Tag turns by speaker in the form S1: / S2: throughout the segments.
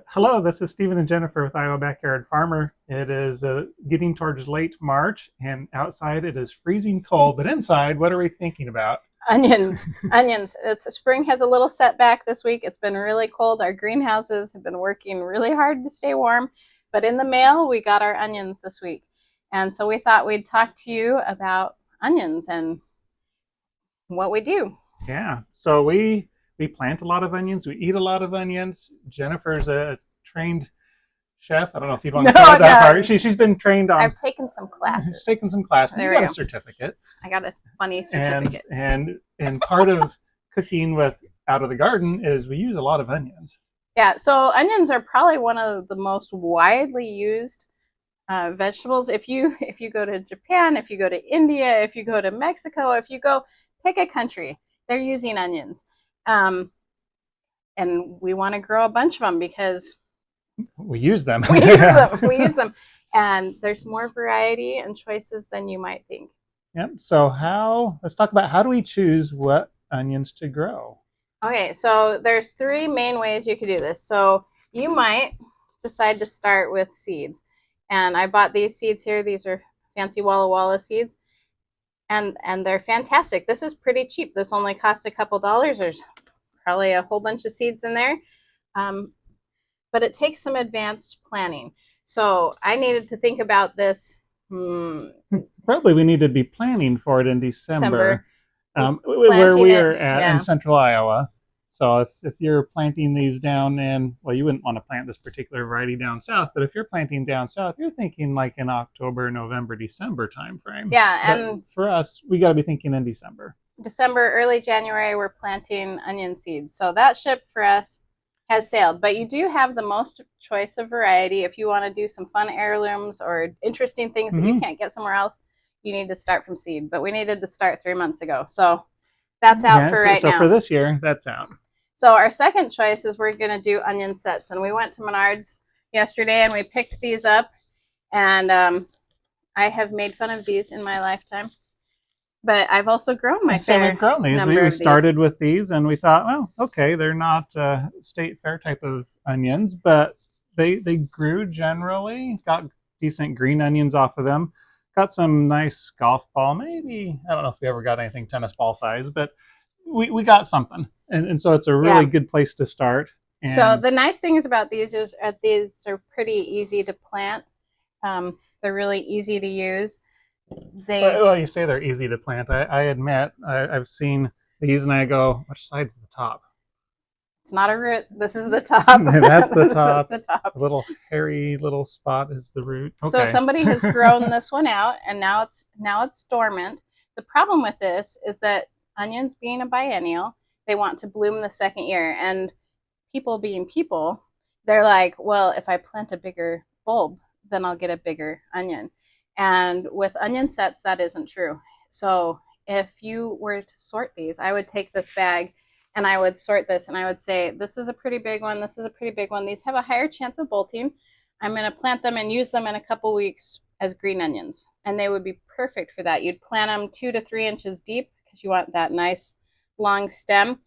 S1: Hello, this is Stephen and Jennifer with Iowa Backyard Farmer. It is getting towards late March, and outside it is freezing cold, but inside, what are we thinking about?
S2: Onions, onions. It's spring has a little setback this week. It's been really cold. Our greenhouses have been working really hard to stay warm, but in the mail we got our onions this week, and so we thought we'd talk to you about onions and what we do.
S1: Yeah, so we plant a lot of onions, we eat a lot of onions. Jennifer's a trained chef. I don't know if you'd want
S2: No,
S1: to go that far.
S2: no,
S1: She's been trained on,
S2: I've taken some
S1: she's
S2: classes.
S1: taken some classes. You
S2: There we
S1: got a
S2: go.
S1: certificate,
S2: I got a funny
S1: and
S2: certificate.
S1: and part of cooking with out of the garden is we use a lot of onions.
S2: Yeah, so onions are probably one of the most widely used vegetables. If you go to Japan, if you go to India, if you go to Mexico, if you go pick a country, they're using onions, um, and we want to grow a bunch of them because
S1: We use them.
S2: we use them. We use them, and there's more variety and choices than you might think.
S1: Yep. So let's talk about how do we choose what onions to grow?
S2: Okay, so there's three main ways you could do this. So you might decide to start with seeds, and I bought these seeds here. These are fancy Walla Walla seeds, and they're fantastic. This is pretty cheap. This only cost a couple dollars. There's probably a whole bunch of seeds in there, um, but it takes some advanced planning. So I needed to think about this.
S1: Probably we need to be planning for it in
S2: December,
S1: December, where
S2: planting
S1: we
S2: it.
S1: are at in
S2: Yeah,
S1: central Iowa. So if you're planting these down in, well, you wouldn't want to plant this particular variety down south, but if you're planting down south, you're thinking like in October, November, December timeframe.
S2: yeah,
S1: But
S2: and
S1: for us, we got to be thinking in December.
S2: December, early January, we're planting onion seeds. So that ship for us has sailed. But you do have the most choice of variety. If you want to do some fun heirlooms or interesting things that you
S1: Mm-hmm.
S2: can't get somewhere else, you need to start from seed. But we needed to start 3 months ago. So that's out
S1: Yeah.
S2: for
S1: So,
S2: right
S1: so for
S2: now.
S1: this year, that's out.
S2: So our second choice is we're going to do onion sets. And we went to Menards yesterday and we picked these up. And I have made fun of these in my lifetime. But I've also grown my
S1: So we've
S2: fair
S1: grown these. We,
S2: number
S1: we
S2: of these.
S1: started with these, and we thought, well, okay, they're not state fair type of onions, but they grew generally. Got decent green onions off of them. Got some nice golf ball. Maybe I don't know if we ever got anything tennis ball size, but we got something, and so it's a really
S2: Yeah.
S1: good place to start.
S2: So
S1: And
S2: the nice things about these is these are pretty easy to plant. They're really easy to use. They
S1: well, you say they're easy to plant. I admit I've seen these, and I go, which side's the top?
S2: It's not a root. This is the top.
S1: That's the
S2: That's
S1: top.
S2: the top.
S1: A little hairy little spot is the root.
S2: So
S1: Okay.
S2: somebody has grown this one out, and now it's dormant. The problem with this is that onions, being a biennial, they want to bloom the second year, and people being people, they're like, well, if I plant a bigger bulb, then I'll get a bigger onion. And with onion sets, that isn't true. So if you were to sort these, I would take this bag and I would sort this and I would say, this is a pretty big one. This is a pretty big one. These have a higher chance of bolting. I'm going to plant them and use them in a couple weeks as green onions. And they would be perfect for that. You'd plant them 2 to 3 inches deep because you want that nice long stem.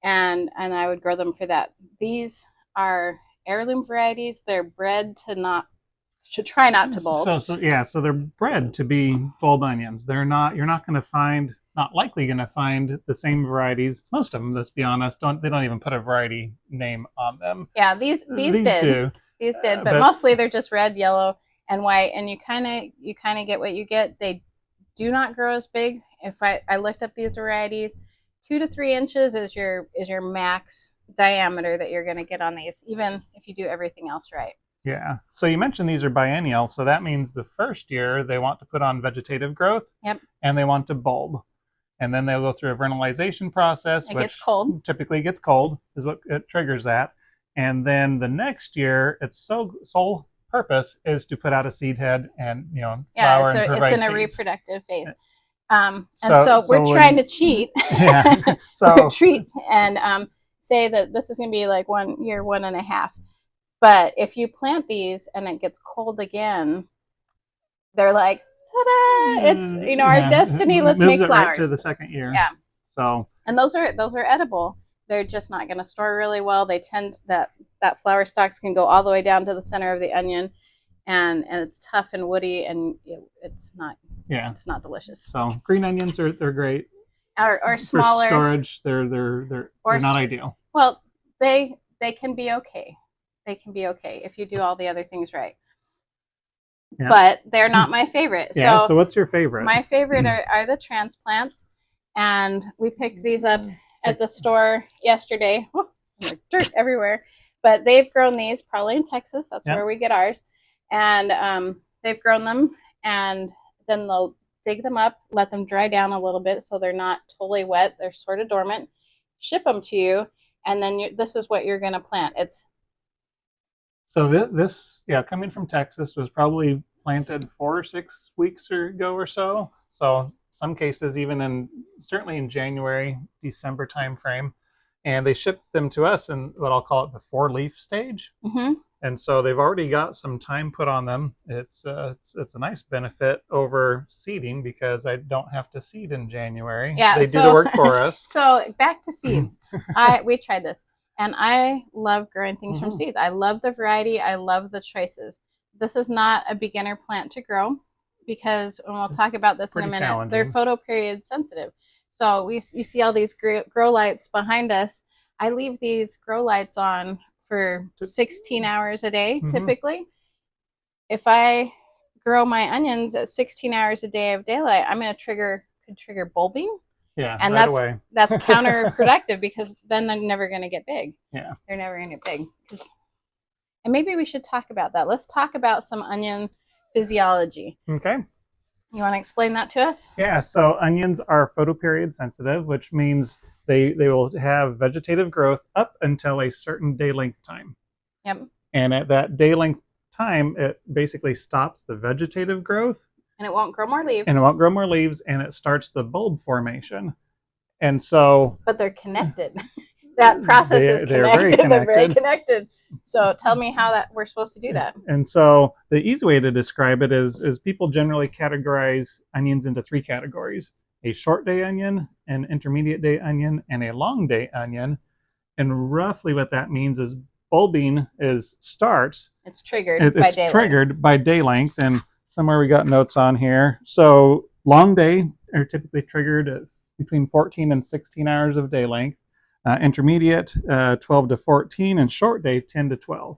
S2: And I would grow them for that. These are heirloom varieties. They're bred to try not to bolt.
S1: So yeah, so they're bred to be bulb onions. They're not. You're not going to find. Not likely going to find the same varieties. Most of them, let's be honest, don't even put a variety name on them.
S2: Yeah, these
S1: These
S2: did.
S1: do,
S2: These did, but
S1: but
S2: mostly they're just red, yellow, and white, and you kind of get what you get. They do not grow as big. If I looked up these varieties, 2 to 3 inches is your max diameter that you're going to get on these, even if you do everything else right.
S1: yeah. So you mentioned these are biennial, so that means the first year they want to put on vegetative growth,
S2: Yep.
S1: and they want to bulb, and then they'll go through a vernalization process,
S2: It
S1: which
S2: gets cold.
S1: typically gets cold, is what it triggers that, and then the next year, its sole purpose is to put out a seed head and
S2: Yeah,
S1: flower and
S2: it's
S1: provide
S2: in a
S1: seeds.
S2: reproductive phase. And
S1: So
S2: so we're
S1: so
S2: trying
S1: when
S2: to cheat
S1: yeah,
S2: or
S1: so
S2: treat and say that this is going to be like 1 year, 1.5. But if you plant these and it gets cold again, they're like, ta-da! It's our
S1: yeah,
S2: destiny. Let's
S1: moves
S2: make
S1: it right to
S2: flowers.
S1: the second year.
S2: Yeah,
S1: So
S2: and those are edible. they're just not going to store really well. They tend that flower stalks can go all the way down to the center of the onion, and it's tough and woody, and it's not delicious.
S1: So green onions they're great.
S2: Or
S1: For
S2: smaller
S1: storage, they're not ideal.
S2: Well, they can be okay. They can be okay if you do all the other things right. Yeah. But they're not my favorite.
S1: Yeah. So what's your favorite?
S2: My favorite are the transplants, and we picked these up at the store yesterday. Oh, there's dirt everywhere, but they've grown these probably in Texas. That's where we get ours, and they've grown them, and then they'll dig them up, let them dry down a little bit so they're not totally wet. They're sort of dormant. Ship them to you, and then this is what you're going to plant.
S1: So this, coming from Texas, was probably planted 4 or 6 weeks ago or so. So some cases even certainly in January, December timeframe, and they shipped them to us in what I'll call it the 4-leaf stage. Mm-hmm. And so they've already got some time put on them. It's a nice benefit over seeding because I don't have to seed in January. Yeah, they do the work for us.
S2: So back to seeds. We tried this, and I love growing things from seeds. I love the variety. I love the choices. This is not a beginner plant to grow because, and we'll talk about this in a minute, they're photoperiod sensitive. So you see all these grow lights behind us. I leave these grow lights on for 16 hours a day, typically. If I grow my onions at 16 hours a day of daylight, I'm going to could trigger bulbing.
S1: Yeah,
S2: and that's counterproductive because then they're never going to get big. Yeah, they're never going to get big. And maybe we should talk about that. Let's talk about some onion physiology.
S1: Okay.
S2: You want to explain that to us?
S1: Yeah, so onions are photoperiod sensitive, which means they will have vegetative growth up until a certain day length time. Yep. And at that day length time, it basically stops the vegetative growth.
S2: And it won't grow more leaves.
S1: And it starts the bulb formation. And so...
S2: But they're connected. That process is connected. They're very connected. So tell me how we're supposed to do that.
S1: And so the easy way to describe it is people generally categorize onions into 3 categories: a short day onion, an intermediate day onion, and a long day onion. And roughly what that means is bulbing starts.
S2: It's triggered by day
S1: triggered by day length. And somewhere we got notes on here. So long day are typically triggered at between 14 and 16 hours of day length. Intermediate 12 to 14, and short day 10 to 12.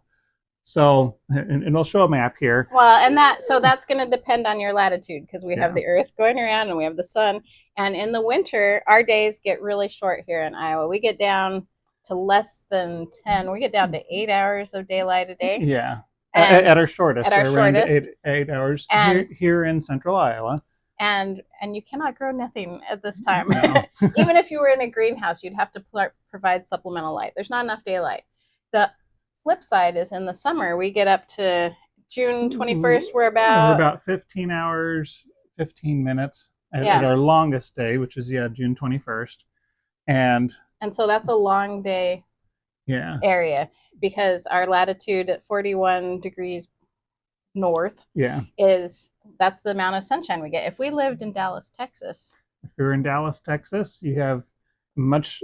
S1: So, and we'll show a map here.
S2: Well, and that's going to depend on your latitude because we have the Earth going around and we have the sun. And in the winter, our days get really short here in Iowa. We get down to less than 10. We get down to 8 hours of daylight a day.
S1: Yeah, at our shortest. At our shortest. 8 hours here in central Iowa.
S2: And you cannot grow nothing at this time. No. Even if you were in a greenhouse, you'd have to provide supplemental light. There's not enough daylight. The flip side is in the summer, we get up to June 21st. We're about
S1: 15 hours, 15 minutes at our longest day, which is June 21st. And
S2: so that's a long day area because our latitude at 41 degrees north that's the amount of sunshine we get. If we lived in Dallas, Texas.
S1: If you're in Dallas, Texas, you have much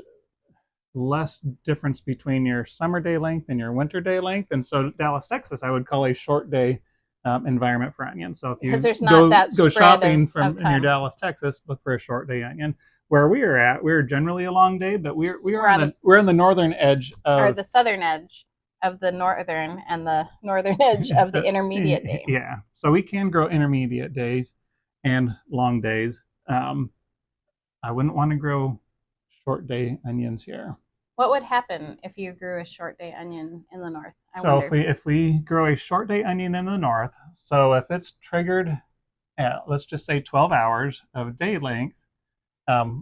S1: less difference between your summer day length and your winter day length. And so Dallas, Texas, I would call a short day environment for onions. So if you go shopping in your Dallas, Texas, look for a short day onion. Where we are at, we're generally a long day, but we're on the northern edge
S2: or the southern edge of the northern and the northern edge of the intermediate day.
S1: Yeah, so we can grow intermediate days and long days. I wouldn't want to grow short day onions here.
S2: What would happen if you grew a short day onion in the north?
S1: If we grow a short day onion in the north, so if it's triggered at, let's just say 12 hours of day length,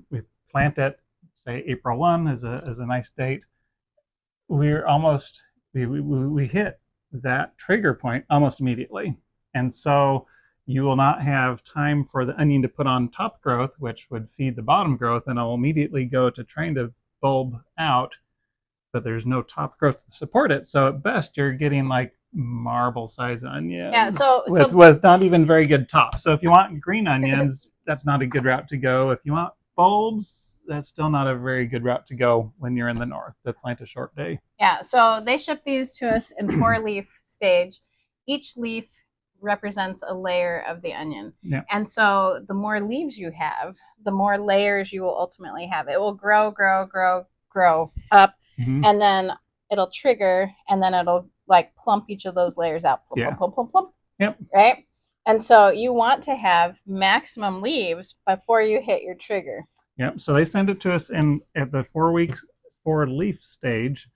S1: we plant it, say April 1 is a nice date. We're almost we hit that trigger point almost immediately. And so you will not have time for the onion to put on top growth, which would feed the bottom growth, and it'll immediately go to trying to bulb out, but there's no top growth to support it. So at best, you're getting like marble size onions with not even very good tops. So if you want green onions, that's not a good route to go. If you want bulbs, that's still not a very good route to go when you're in the north to plant a short day.
S2: Yeah, so they ship these to us in 4-leaf stage. Each leaf represents a layer of the onion.
S1: Yeah.
S2: And so the more leaves you have, the more layers you will ultimately have. It will grow, grow, grow, grow up, and then it'll trigger, and then it'll like plump each of those layers out. Plump,
S1: Yeah.
S2: plump, plump, plump, plump.
S1: Yep.
S2: Right? And so you want to have maximum leaves before you hit your trigger.
S1: Yep. So they send it to us in at the 4 leaf stage,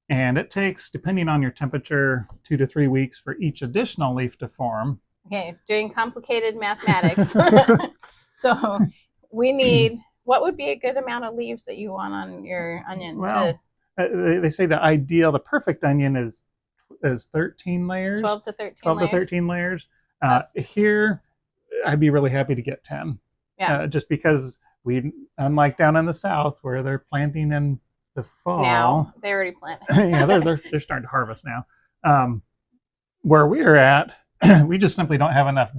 S1: and it takes, depending on your temperature, 2 to 3 weeks for each additional leaf to form.
S2: Okay, doing complicated mathematics. So we need, what would be a good amount of leaves that you want on your onion?
S1: Well, they say the perfect onion is 13 layers.
S2: 12 to 13
S1: 12
S2: layers.
S1: to 13 layers. Here, I'd be really happy to get 10.
S2: Yeah.
S1: Just because unlike down in the south where they're planting in the fall.
S2: Now they already planted.
S1: Yeah, they're starting to harvest now. Where we're at, we just simply don't have enough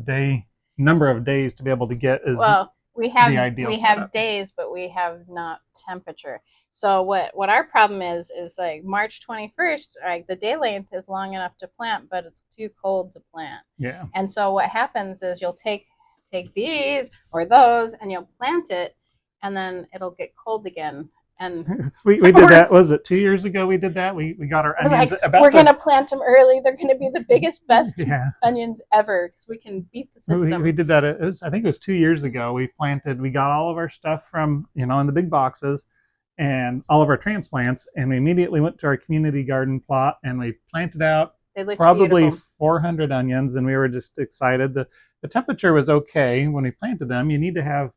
S1: number of days to be able to get
S2: we have
S1: the ideal
S2: have days, but we have not temperature. So what our problem is like March 21st, like the day length is long enough to plant, but it's too cold to plant.
S1: Yeah.
S2: And so what happens is you'll take these or those and you'll plant it, and then it'll get cold again. And
S1: we did that. Was it 2 years ago? We did that. We got our onions.
S2: We're gonna plant them early. They're gonna be the biggest, best onions ever because we can beat the system.
S1: We did that. I think it was 2 years ago. We got all of our stuff from in the big boxes, and all of our transplants, and we immediately went to our community garden plot and we planted out probably
S2: beautiful.
S1: 400 onions, and we were just excited. The temperature was okay when we planted them. You need to have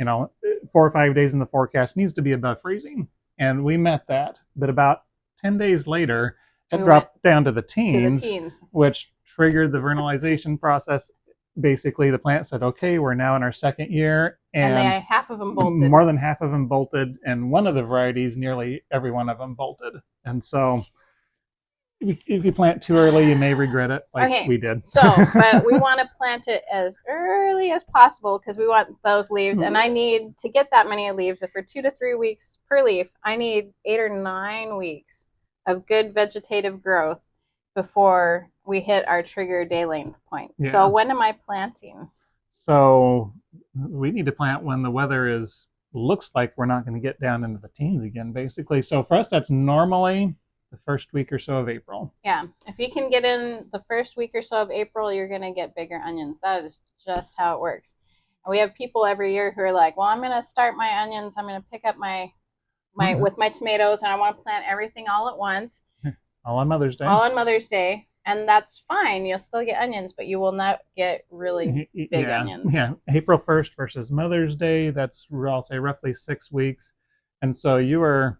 S1: 4 or 5 days in the forecast needs to be above freezing, and we met that. But about 10 days later, it dropped down to the teens, which triggered the vernalization process. Basically, the plant said, "Okay, we're now in our second year,"
S2: and half of them bolted.
S1: More than half of them bolted, and one of the varieties, nearly every one of them bolted. And so, if you plant too early, you may regret it, like we did.
S2: So, but we want to plant it as early as possible because we want those leaves. And I need to get that many leaves. If for 2 to 3 weeks per leaf, I need 8 or 9 weeks of good vegetative growth before we hit our trigger day length point. Yeah. So when am I planting?
S1: So we need to plant when the weather looks like we're not going to get down into the teens again, basically. So for us, that's normally the first week or so of April.
S2: Yeah, if you can get in the first week or so of April, you're going to get bigger onions. That is just how it works. And we have people every year who are like, well, I'm going to start my onions. I'm going to pick up my with my tomatoes, and I want to plant everything all at once.
S1: All on Mother's Day.
S2: All on Mother's Day. And that's fine. You'll still get onions, but you will not get really big onions.
S1: Yeah, April 1st versus Mother's Day, that's, I'll say, roughly 6 weeks. And so you are,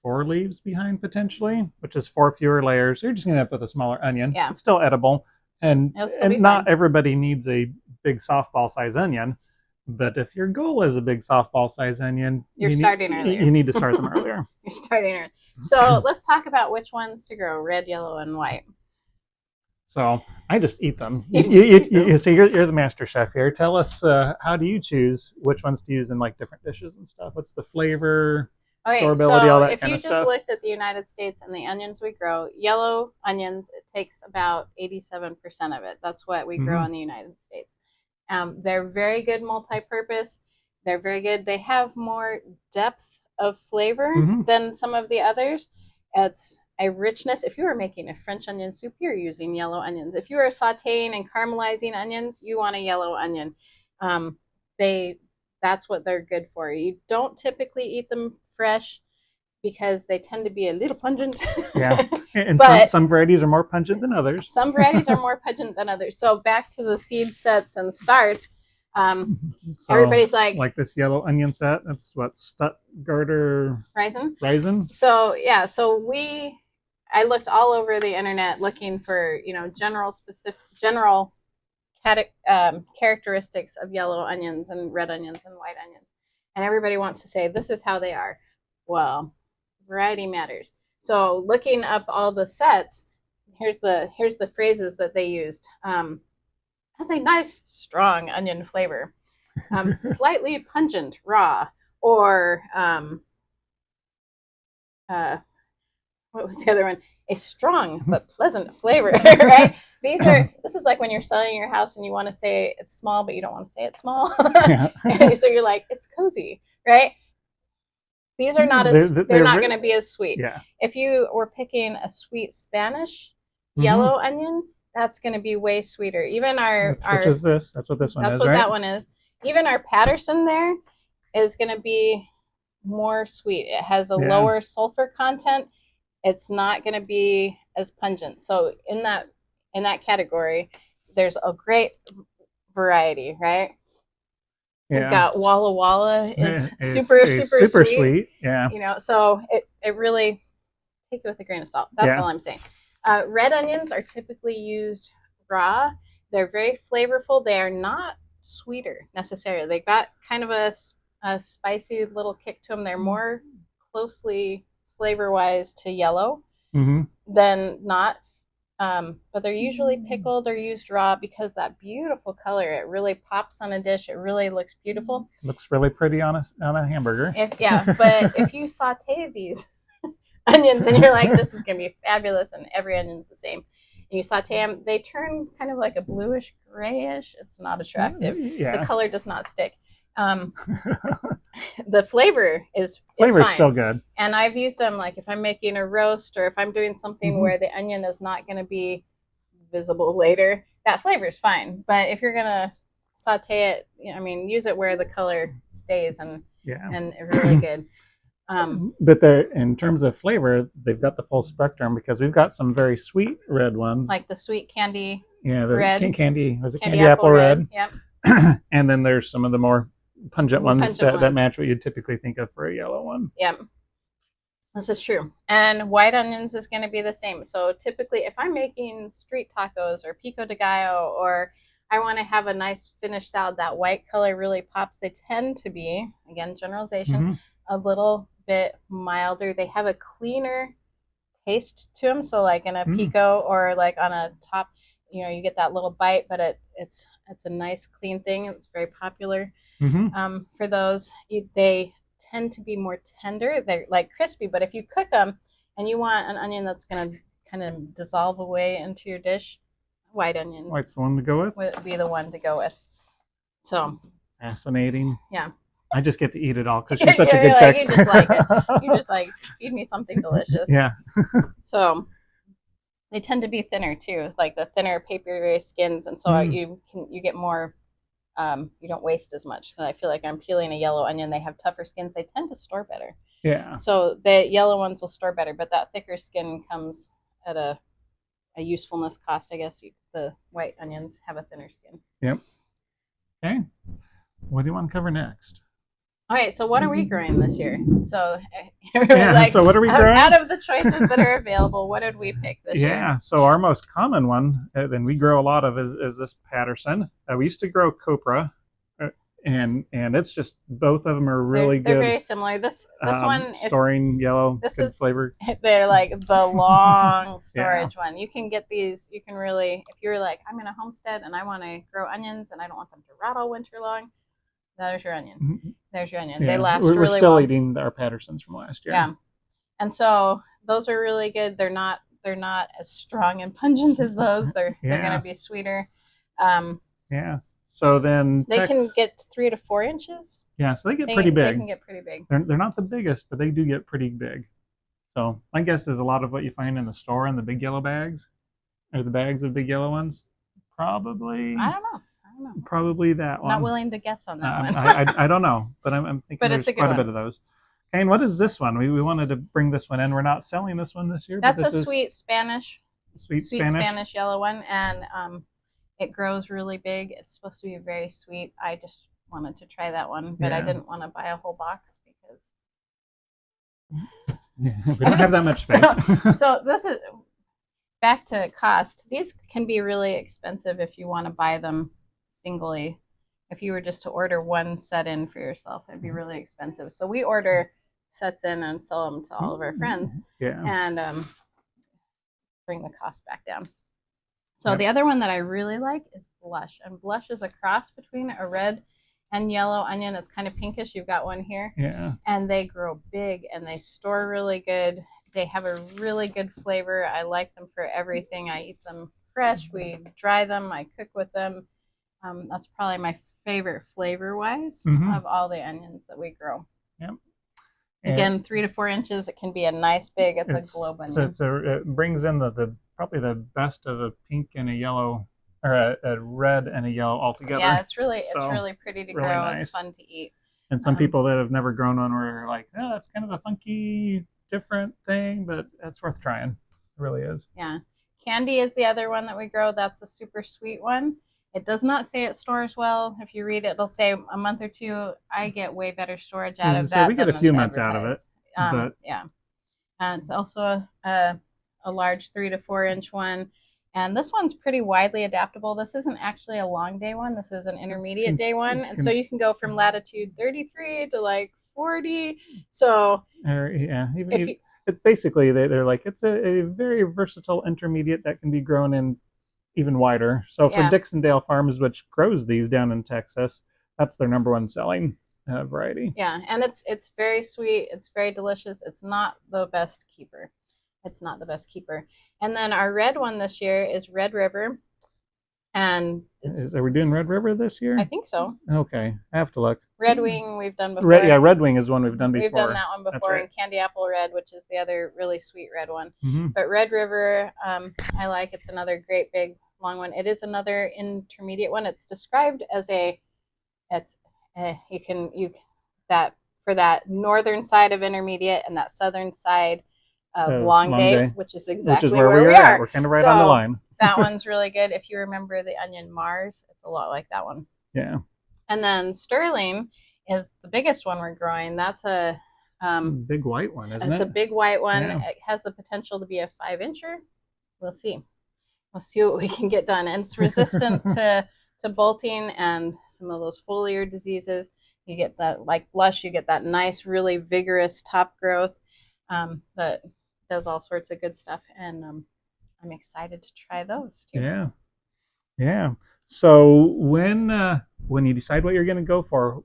S1: 4 leaves behind potentially, which is 4 fewer layers. You're just going to end up with a smaller onion.
S2: Yeah.
S1: It's still edible. And not everybody needs a big softball size onion. But if your goal is a big softball size onion,
S2: you're starting earlier.
S1: You need to start them earlier.
S2: You're starting early. So let's talk about which ones to grow: red, yellow, and white.
S1: So I just eat them. You see, you're the master chef here. Tell us, how do you choose which ones to use in like different dishes and stuff? What's the flavor, storability, all that kind of stuff?
S2: If you just looked at the United States and the onions we grow, yellow onions, it takes about 87% of it. That's what we grow in the United States. They're very good multi-purpose. They're very good. They have more depth of flavor than some of the others. It's a richness. If you were making a French onion soup, you're using yellow onions. If you are sauteing and caramelizing onions, you want a yellow onion. That's what they're good for. You don't typically eat them fresh because they tend to be a little pungent.
S1: Yeah, and some varieties are more pungent than others.
S2: Some varieties are more pungent than others. So back to the seed sets and starts. Everybody's like
S1: this yellow onion set. That's what, Stuttgarter Raisin.
S2: So yeah, I looked all over the internet looking for general characteristics of yellow onions and red onions and white onions, and everybody wants to say this is how they are. Well, variety matters. So looking up all the sets, here's the phrases that they used. Has a nice strong onion flavor. Slightly pungent raw, or uh, what was the other one? A strong but pleasant flavor, right? This is like when you're selling your house and you want to say it's small, but you don't want to say it's small.
S1: Yeah.
S2: So you're like, it's cozy, right? These are not
S1: they're
S2: as, they're
S1: they're
S2: not going to be as sweet.
S1: yeah.
S2: If you were picking a sweet Spanish
S1: Mm-hmm.
S2: yellow onion, that's going to be way sweeter. Even
S1: Which is this? That's what this one
S2: that's
S1: is,
S2: what
S1: right?
S2: that one is. Even our Patterson there is going to be more sweet. It has a
S1: Yeah.
S2: lower sulfur content. It's not going to be as pungent. So in that category, there's a great variety, right? We've
S1: Yeah.
S2: got Walla Walla is super
S1: A
S2: super
S1: super
S2: sweet,
S1: sweet. Yeah.
S2: you know. So it really, take it with a grain of salt. That's
S1: Yeah.
S2: all I'm saying. Red onions are typically used raw. They're very flavorful. They are not sweeter necessarily. They got kind of a spicy little kick to them. They're more closely flavor wise to yellow
S1: Mm-hmm.
S2: than not. But they're usually pickled or used raw because that beautiful color. It really pops on a dish. It really looks beautiful.
S1: Looks really pretty on a hamburger.
S2: But if you saute these onions and you're like, this is gonna be fabulous, and every onion's the same, and you saute them, they turn kind of like a bluish grayish. It's not attractive. The
S1: Yeah.
S2: color does not stick. Um, the flavor is
S1: Flavor's still
S2: fine.
S1: good.
S2: And I've used them like if I'm making a roast or if I'm doing something
S1: Mm-hmm.
S2: where the onion is not going to be visible later. That flavor is fine. But if you're gonna saute it, I mean, use it where the color stays
S1: Yeah.
S2: and really good.
S1: But they're in terms of flavor, they've got the full spectrum because we've got some very sweet red ones.
S2: Like the sweet candy
S1: Yeah, the
S2: red,
S1: candy was it candy apple red?
S2: Yep.
S1: And then there's some of the more pungent
S2: More
S1: ones
S2: pungent
S1: that
S2: ones.
S1: match what you'd typically think of for a yellow one.
S2: Yep. This is true. And white onions is going to be the same. So typically, if I'm making street tacos or pico de gallo, or I want to have a nice finished salad, that white color really pops. They tend to be, again, generalization,
S1: Mm-hmm.
S2: a little bit milder. They have a cleaner taste to them. So like in a pico or like on a top, you get that little bite, but it's a nice clean thing. It's very popular for those. They tend to be more tender. They're like crispy, but if you cook them and you want an onion that's going to kind of dissolve away into your dish, white onion
S1: White's the one to go with.
S2: would be the one to go with. So
S1: fascinating.
S2: Yeah.
S1: I just get to eat it all because she's such a good cook.
S2: You just like it. You just like, feed me something delicious.
S1: Yeah.
S2: So they tend to be thinner too, like the thinner papery skins, and so you get more. You don't waste as much. I feel like I'm peeling a yellow onion. They have tougher skins. They tend to store better.
S1: Yeah.
S2: So the yellow ones will store better, but that thicker skin comes at a usefulness cost, I guess. The white onions have a thinner skin.
S1: Yep. Okay. What do you want to cover next?
S2: All right, so what are we growing this year? So,
S1: so what are we growing?
S2: Out of the choices that are available, what did we pick this year?
S1: Yeah, so our most common one, and we grow a lot of, is this Patterson. We used to grow Copra, and it's just, both of them are really good.
S2: They're very similar. This one,
S1: storing yellow,
S2: this
S1: good
S2: is
S1: flavor.
S2: They're like the long storage one. You can get these. You can really, if you're like, I'm in a homestead and I want to grow onions and I don't want them to rot all winter long, there's your onion. Mm-hmm. There's your onion. Yeah. They last really well.
S1: We're still eating our Pattersons from last year.
S2: Yeah, and so those are really good. They're not as strong and pungent as those. They're going to be sweeter.
S1: Yeah. So then
S2: they can get 3 to 4 inches.
S1: Yeah, so they get pretty big.
S2: They can get pretty big.
S1: They're not the biggest, but they do get pretty big. So my guess is a lot of what you find in the store in the big yellow bags, or the bags of big yellow ones, probably.
S2: I don't know.
S1: Probably that one.
S2: Not willing to guess on that one.
S1: I don't know, but I'm thinking
S2: but
S1: there's quite a bit of those. Okay, and what is this one? We wanted to bring this one in. We're not selling this one this year.
S2: That's a sweet Spanish yellow one, and it grows really big. It's supposed to be very sweet. I just wanted to try that one, but I didn't want to buy a whole box because
S1: we don't have that much space.
S2: So this is back to cost. These can be really expensive if you want to buy them singly. If you were just to order one set in for yourself, it'd be really expensive. So we order sets in and sell them to all of our friends.
S1: Yeah.
S2: And bring the cost back down. So the other one that I really like is Blush. And Blush is a cross between a red and yellow onion that's kind of pinkish. You've got one here.
S1: Yeah.
S2: And they grow big and they store really good. They have a really good flavor. I like them for everything. I eat them fresh. We dry them. I cook with them. That's probably my favorite flavor-wise of all the onions that we grow.
S1: Yep.
S2: Again, 3 to 4 inches. It can be a nice big. It's a globe onion.
S1: It brings in the probably the best of a pink and a yellow, or a red and a yellow all together.
S2: Yeah, it's really pretty to grow. Nice. It's fun to eat.
S1: And some people that have never grown one were like, oh, that's kind of a funky, different thing, but it's worth trying. It really is.
S2: Yeah. Candy is the other one that we grow. That's a super sweet one. It does not say it stores well. If you read it, it'll say a month or two. I get way better storage out of that.
S1: We get a few months out of it. But
S2: yeah. It's also a large 3 to 4 inch one. And this one's pretty widely adaptable. This isn't actually a long day one. This is an intermediate day one. And so you can go from latitude 33 to like 40. So
S1: yeah, basically they're like, it's a very versatile intermediate that can be grown in even wider. So for Dixondale Farms, which grows these down in Texas, that's their #1 selling variety.
S2: Yeah, and it's very sweet. It's very delicious. It's not the best keeper. And then our red one this year is Red River. And
S1: are we doing Red River this year?
S2: I think so.
S1: Okay, I have to look.
S2: Red Wing we've done before.
S1: Red Wing is one we've done before.
S2: We've done that one before, and Candy Apple Red, which is the other really sweet red one. But Red River, I like. It's another great big long one. It is another intermediate one. It's described as for that northern side of intermediate and that southern side of long day, which is exactly where we are.
S1: We're kind of right on the line.
S2: That one's really good. If you remember the onion Mars, it's a lot like that one.
S1: Yeah.
S2: And then Sterling is the biggest one we're growing. That's a
S1: big white one, isn't it?
S2: It's a big white one. Yeah. It has the potential to be a 5-incher. We'll see. We'll see what we can get done. And it's resistant to bolting and some of those foliar diseases. You get that, like blush, you get that nice, really vigorous top growth that does all sorts of good stuff. And I'm excited to try those too.
S1: Yeah. Yeah. So when you decide what you're going to go for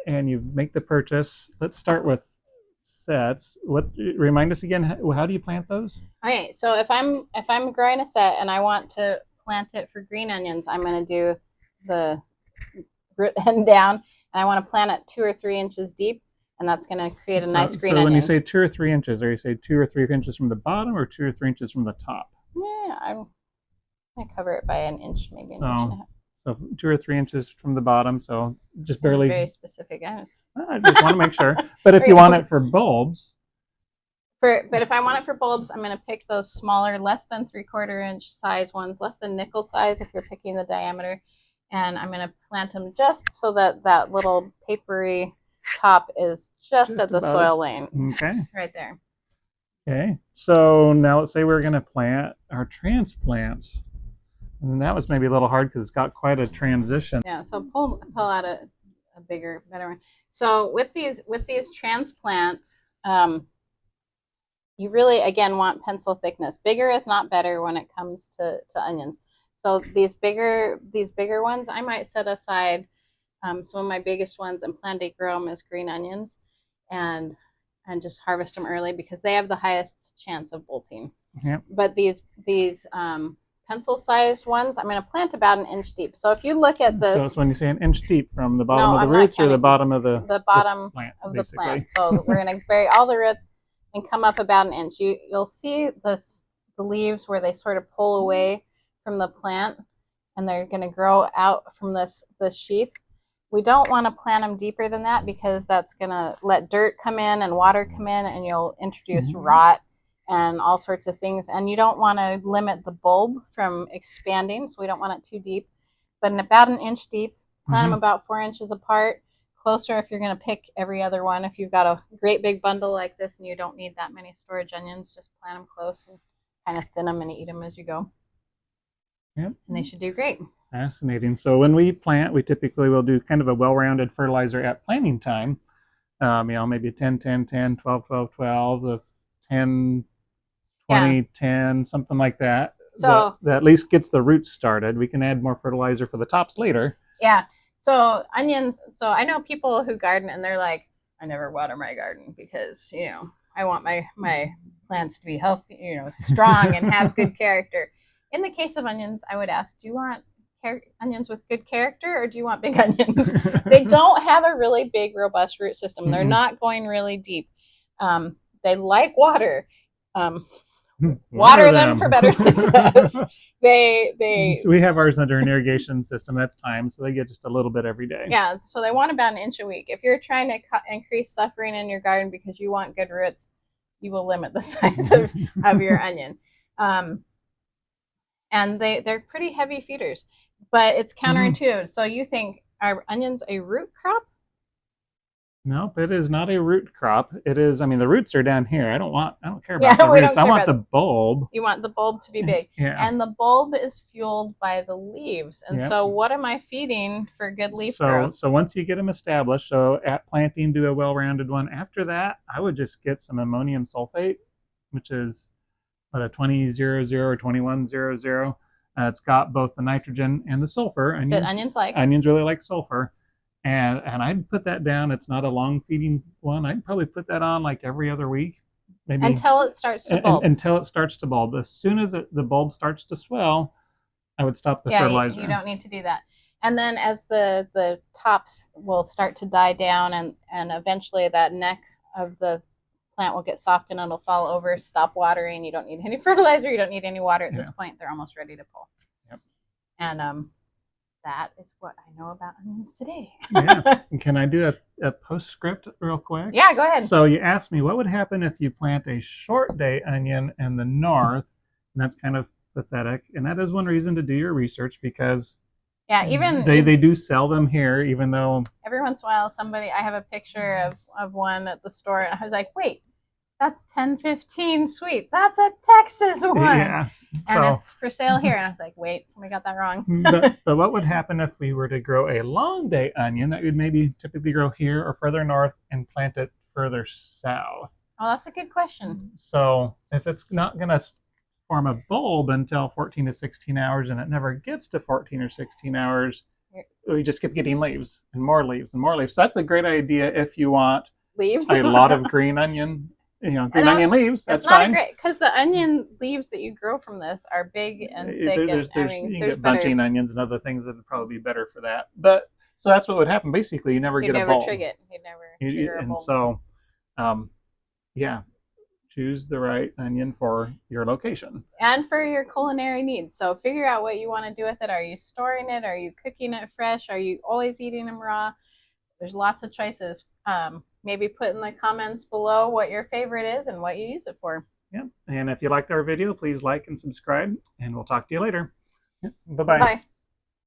S1: and you make the purchase, let's start with sets. Remind us again, how do you plant those?
S2: Okay, so if I'm growing a set and I want to plant it for green onions, I'm going to do the root end down, and I want to plant it 2 or 3 inches deep, and that's going to create a nice green onion. So
S1: when you say 2 or 3 inches, are you say 2 or 3 inches from the bottom or 2 or 3 inches from the top?
S2: Yeah, I'm going to cover it by an inch, maybe an inch and a half.
S1: So 2 or 3 inches from the bottom, so just barely.
S2: Very specific. I just
S1: want to make sure. But if you want it for bulbs.
S2: But if I want it for bulbs, I'm going to pick those smaller, less than 3/4 inch size ones, less than nickel size if you're picking the diameter. And I'm going to plant them just so that little papery top is just at the soil lane.
S1: Okay.
S2: Right there.
S1: Okay. So now let's say we're going to plant our transplants. And that was maybe a little hard because it's got quite a transition.
S2: Yeah, so pull out a bigger, better one. So with these transplants, you really, again, want pencil thickness. Bigger is not better when it comes to onions. So these bigger ones, I might set aside some of my biggest ones and plan to grow them as green onions and just harvest them early because they have the highest chance of bolting.
S1: Yep.
S2: But these pencil-sized ones, I'm going to plant about an inch deep. So if you look at this... So
S1: it's when you say an inch deep from the bottom of the roots or the bottom of the
S2: plant, the plant. So we're going to bury all the roots and come up about an inch. You'll see the leaves where they sort of pull away from the plant and they're going to grow out from this sheath. We don't want to plant them deeper than that because that's going to let dirt come in and water come in and you'll introduce rot and all sorts of things. And you don't want to limit the bulb from expanding, so we don't want it too deep. But in about an inch deep, plant them about 4 inches apart. Closer if you're going to pick every other one. If you've got a great big bundle like this and you don't need that many storage onions, just plant them close and kind of thin them and eat them as you go.
S1: Yep.
S2: And they should do great.
S1: Fascinating. So when we plant, we typically will do kind of a well-rounded fertilizer at planting time. Maybe a 10, 10, 10, 12, 12, 12, a 10, 20, 10, something like that.
S2: So
S1: that at least gets the roots started. We can add more fertilizer for the tops later.
S2: Yeah. So onions. So I know people who garden and they're like, I never water my garden because I want my plants to be healthy, strong and have good character. In the case of onions, I would ask, do you want onions with good character or do you want big onions? They don't have a really big, robust root system. They're not going really deep. They like water. Um, water them for better success. They
S1: So we have ours under an irrigation system. That's time, so they get just a little bit every day.
S2: Yeah, so they want about an inch a week. If you're trying to increase suffering in your garden because you want good roots, you will limit the size of your onion. And they're pretty heavy feeders, but it's counterintuitive. So you think, are onions a root crop?
S1: Nope, it is not a root crop. It is. I mean, the roots are down here. I don't care about the roots. I want the bulb.
S2: You want the bulb to be big.
S1: Yeah.
S2: And the bulb is fueled by the leaves. And so what am I feeding for good leaf growth?
S1: So once you get them established, so at planting, do a well-rounded one. After that, I would just get some ammonium sulfate, which is a 20-00 or 21-00. It's got both the nitrogen and the sulfur.
S2: Onions like.
S1: Onions really like sulfur. And I'd put that down. It's not a long feeding one. I'd probably put that on like every other week, maybe
S2: until it starts to bulb.
S1: Until it starts to bulb. As soon as the bulb starts to swell, I would stop the fertilizer.
S2: You don't need to do that. And then as the tops will start to die down, and eventually that neck of the plant will get soft and it'll fall over. Stop watering. You don't need any fertilizer. You don't need any water at this point. They're almost ready to pull.
S1: Yep.
S2: And that is what I know about onions today.
S1: Yeah. Can I do a postscript real quick?
S2: Yeah, go ahead.
S1: So you asked me what would happen if you plant a short day onion in the north, and that's kind of pathetic. And that is one reason to do your research, because
S2: even
S1: they do sell them here, even though
S2: every once in a while I have a picture of one at the store, and I was like, wait, that's 10-15 sweet. That's a Texas one.
S1: Yeah.
S2: And it's for sale here. And I was like, wait, somebody got that wrong.
S1: but what would happen if we were to grow a long day onion that would maybe typically grow here or further north and plant it further south?
S2: Oh, that's a good question.
S1: So if it's not going to form a bulb until 14 to 16 hours and it never gets to 14 or 16 hours, we just keep getting leaves and more leaves and more leaves. So that's a great idea if you want
S2: leaves,
S1: a lot of green onion. Green onion leaves. That's fine.
S2: Great, because the onion leaves that you grow from this are big and thick.
S1: You can get bunching onions and other things that would probably be better for that. But so that's what would happen. Basically, you never get a bulb.
S2: You'd never trigger a bulb.
S1: And so, choose the right onion for your location
S2: and for your culinary needs. So figure out what you want to do with it. Are you storing it? Are you cooking it fresh? Are you always eating them raw? There's lots of choices. Maybe put in the comments below what your favorite is and what you use it for.
S1: Yeah. And if you liked our video, please like and subscribe, and we'll talk to you later. Yeah. Bye-bye.
S2: Bye.